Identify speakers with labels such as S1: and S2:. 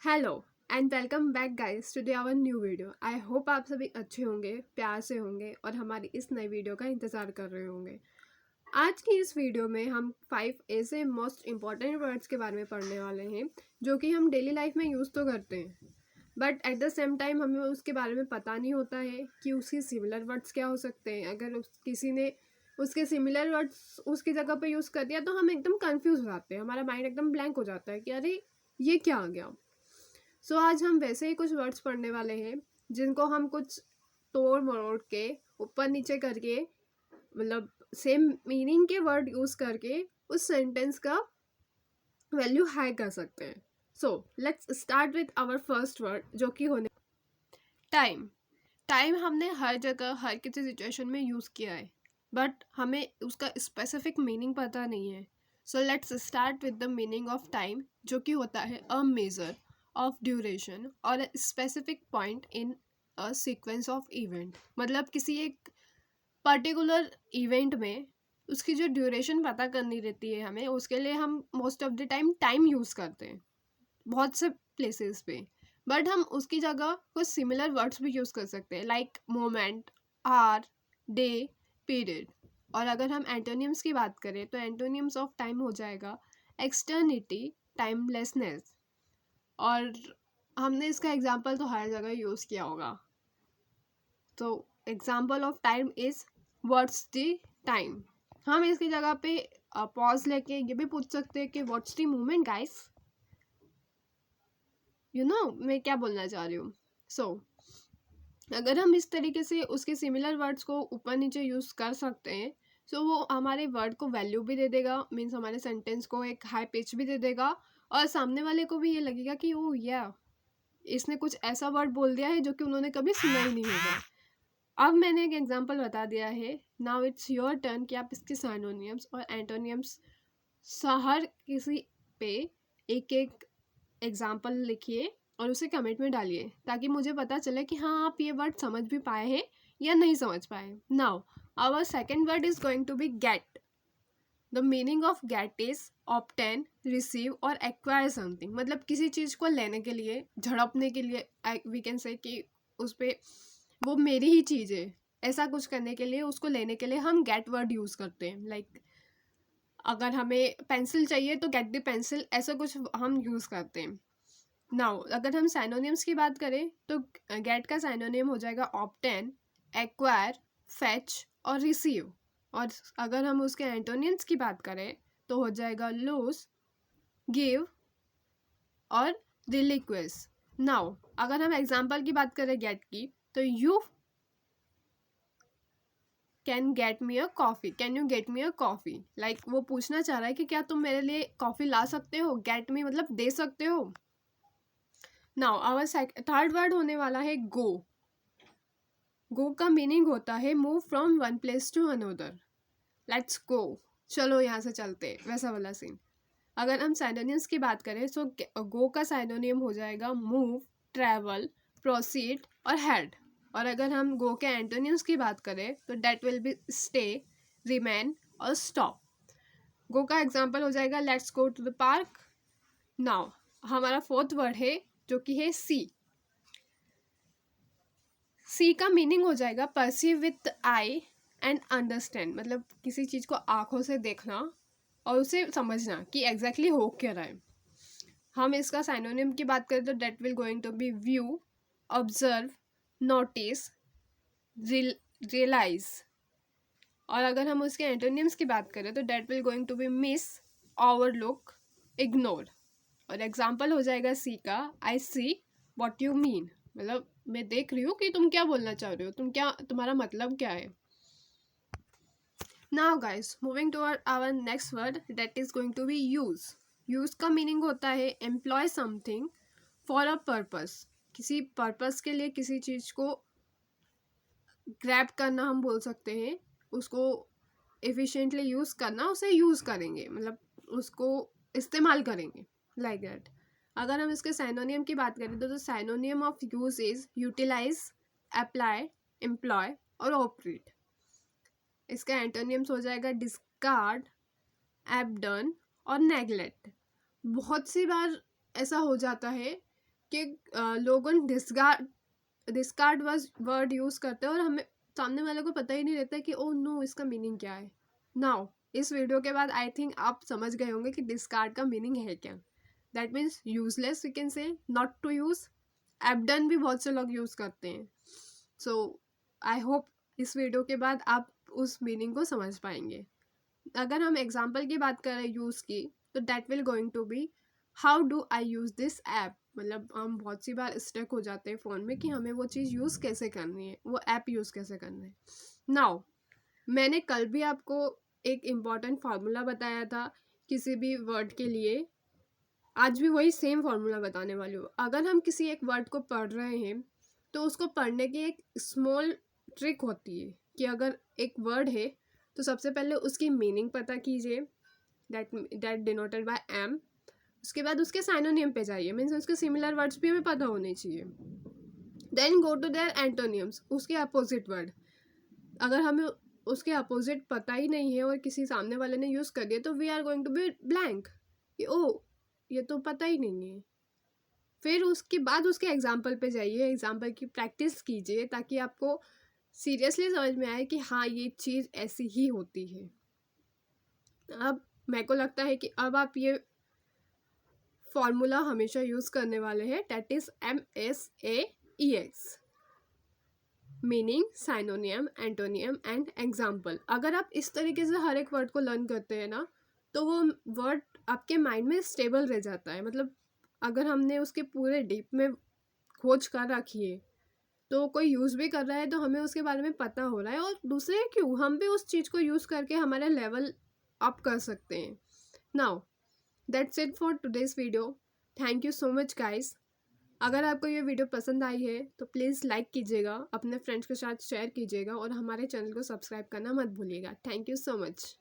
S1: Hello and welcome back guys today our new video. I hope आप सभी अच्छे होंगे, प्यार से होंगे और हमारी इस नई वीडियो का इंतज़ार कर रहे होंगे। आज की इस वीडियो में हम 5 ऐसे मोस्ट इम्पॉर्टेंट वर्ड्स के बारे में पढ़ने वाले हैं जो कि हम डेली लाइफ में यूज़ तो करते हैं, but at the same time हमें उसके बारे में पता नहीं होता है कि उसकी सिमिलर वर्ड्स क्या हो सकते हैं। अगर किसी ने उसके सिमिलर वर्ड्स उसकी जगह पे यूज़ कर दिया तो हम एकदम कंफ्यूज हो जाते हैं, हमारा माइंड एकदम ब्लैंक हो जाता है कि अरे ये क्या आ गया। आज हम वैसे ही कुछ वर्ड्स पढ़ने वाले हैं जिनको हम कुछ तोड़ मरोड़ के ऊपर नीचे करके, मतलब सेम मीनिंग के वर्ड यूज करके उस सेंटेंस का वैल्यू हाई कर सकते हैं। Let's start with our first word जो कि होने टाइम। टाइम हमने हर जगह हर किसी सिचुएशन में यूज़ किया है, बट हमें उसका स्पेसिफिक मीनिंग पता नहीं है। Let's start with the meaning of time जो कि होता है अ मेजर ऑफ ड्यूरेशन और specific point in a sequence of event. मतलब किसी एक पर्टिकुलर इवेंट में उसकी जो ड्यूरेशन पता करनी रहती है हमें, उसके लिए हम most of the time use करते हैं बहुत से प्लेसेस पे। बट हम उसकी जगह कुछ सिमिलर वर्ड्स भी यूज़ कर सकते हैं like moment, hour, day, period. और अगर हम एंटोनियम्स की बात करें तो एंटोनियम्स ऑफ टाइम हो जाएगा एक्सटर्निटी, टाइमलेसनेस। और हमने इसका एग्जांपल तो हर जगह यूज़ किया होगा। तो example of time is what's the time. हम इसकी जगह पे पॉज लेके ये भी पूछ सकते हैं कि व्हाट्स द मोमेंट गाइस। मैं क्या बोलना चाह रही हूँ। अगर हम इस तरीके से उसके सिमिलर वर्ड्स को ऊपर नीचे यूज़ कर सकते हैं, वो हमारे वर्ड को वैल्यू भी दे देगा, मीन्स हमारे सेंटेंस को एक हाई पिच भी दे देगा और सामने वाले को भी ये लगेगा कि ओ या इसने कुछ ऐसा वर्ड बोल दिया है जो कि उन्होंने कभी सुना ही नहीं होगा। अब मैंने एक एग्जांपल बता दिया है, नाउ इट्स योर टर्न कि आप इसके सिनोनिम्स और एंटोनियम्स हर किसी पे एक एक एग्जाम्पल लिखिए और उसे कमेंट में डालिए ताकि मुझे पता चले कि हाँ आप ये वर्ड समझ भी पाए हैं या नहीं समझ पाए। Now our second word is going to be get. The meaning of get is obtain, receive और एक्वायर समथिंग। मतलब किसी चीज़ को लेने के लिए, झड़पने के लिए, वी कैन से कि उस पर वो मेरी ही चीज़ है, ऐसा कुछ करने के लिए, उसको लेने के लिए हम गेट वर्ड यूज़ करते हैं। लाइक अगर हमें पेंसिल चाहिए तो गेट द पेंसिल, ऐसा कुछ हम यूज़ करते हैं। नाउ अगर हम साइनोनिम्स की बात करें तो गेट का साइनोनिम हो जाएगा ऑब्टेन, एक्वायर, फेच और रिसीव। और अगर हम उसके एंटोनिम्स की बात करें तो हो जाएगा लूज, गिव और रिलिक्वेस। नाउ अगर हम एग्जाम्पल की बात करें गेट की तो you can get me a coffee, can you get me a coffee. Like वो पूछना चाह रहा है कि क्या तुम मेरे लिए कॉफ़ी ला सकते हो। गेट मी मतलब दे सकते हो। नाउ आवर थर्ड वर्ड होने वाला है गो। गो का मीनिंग होता है move from one place to another. Let's go, चलो यहाँ से चलते, वैसा वाला सीन। अगर हम साइनोनिम्स की बात करें गो का साइनोनिम हो जाएगा मूव, ट्रैवल, प्रोसीड और हेड। और अगर हम गो के एंटोनिम्स की बात करें तो that will be stay, remain और स्टॉप। गो का एग्जाम्पल हो जाएगा let's go to the park. Now हमारा फोर्थ वर्ड है जो कि है सी। सी का मीनिंग हो जाएगा perceive with I and understand. मतलब किसी चीज़ को आंखों से देखना और उसे समझना कि एग्जैक्टली हो क्या रहा है। हम इसका साइनोनिम की बात करें तो that will going to be view, observe, notice, realize. और अगर हम उसके एंटोनिम्स की बात करें तो that will going to be miss, overlook, ignore. और एग्जाम्पल हो जाएगा सी का I see what you mean. मतलब मैं देख रही हूँ कि तुम क्या बोलना चाह रहे हो, तुम्हारा मतलब क्या है। Now guys moving to our next word that is going to be use. Use का मीनिंग होता है employ something for a purpose. किसी पर्पस के लिए किसी चीज़ को ग्रैब करना हम बोल सकते हैं, उसको एफिशिएंटली यूज़ करना, उसे यूज़ करेंगे, मतलब उसको इस्तेमाल करेंगे, लाइक दैट। अगर हम इसके साइनोनियम की बात करें तो synonym of use is utilize, apply, employ और ऑपरेट। इसका एंटोनियम्स हो जाएगा डिस्कार्ड, एबडन और नेगलेक्ट। बहुत सी बार ऐसा हो जाता है कि लोगों डिस्कार्ड वर्ड यूज़ करते हैं और हमें सामने वाले को पता ही नहीं रहता कि ओ नो इसका मीनिंग क्या है। नाउ इस वीडियो के बाद आई थिंक आप समझ गए होंगे कि डिस्कार्ड का मीनिंग है क्या। That means useless we can say, not to use. Abandon भी बहुत से लोग यूज़ करते हैं। सो आई होप इस वीडियो के बाद आप उस मीनिंग को समझ पाएंगे। अगर हम एग्जाम्पल की बात करें यूज़ की, तो that will going to be how do I use this app. मतलब हम बहुत सी बार स्टक हो जाते हैं फ़ोन में कि हमें वो चीज़ यूज़ कैसे करनी है, वो ऐप यूज़ कैसे करना है। नाउ मैंने कल भी आपको एक इम्पॉर्टेंट फार्मूला बताया था किसी भी वर्ड के लिए, आज भी वही सेम फार्मूला बताने वाली हूँ। अगर हम किसी एक वर्ड को पढ़ रहे हैं तो उसको पढ़ने की एक स्मॉल ट्रिक होती है कि अगर एक वर्ड है तो सबसे पहले उसकी मीनिंग पता कीजिए, दैट डिनोटेड बाय एम। उसके बाद उसके साइनोनियम पे जाइए, मीन्स उसके सिमिलर वर्ड्स भी हमें पता होने चाहिए। Then go to their antonyms, उसके अपोजिट वर्ड। अगर हमें उसके अपोजिट पता ही नहीं है और किसी सामने वाले ने यूज़ कर दिया तो we are going to be blank, ओ ये तो पता ही नहीं है। फिर उसके बाद उसके एग्जाम्पल पे जाइए, एग्जाम्पल की प्रैक्टिस कीजिए ताकि आपको सीरियसली समझ में आए कि हाँ ये चीज़ ऐसी ही होती है। अब मेरे को लगता है कि अब आप ये फॉर्मूला हमेशा यूज़ करने वाले हैं, that is MSAEX, meaning, synonym, antonym and example. अगर आप इस तरीके से हर एक वर्ड को लर्न करते हैं ना तो वो वर्ड आपके माइंड में स्टेबल रह जाता है। मतलब अगर हमने उसके पूरे डीप में खोज कर रखी है तो कोई यूज़ भी कर रहा है तो हमें उसके बारे में पता हो रहा है, और दूसरे क्यों हम भी उस चीज़ को यूज़ करके हमारा लेवल अप कर सकते हैं। Now that's it for today's video. Thank you so much guys. अगर आपको ये वीडियो पसंद आई है तो प्लीज़ लाइक कीजिएगा, अपने फ्रेंड्स के साथ शेयर कीजिएगा और हमारे चैनल को सब्सक्राइब करना मत भूलिएगा। Thank you so much.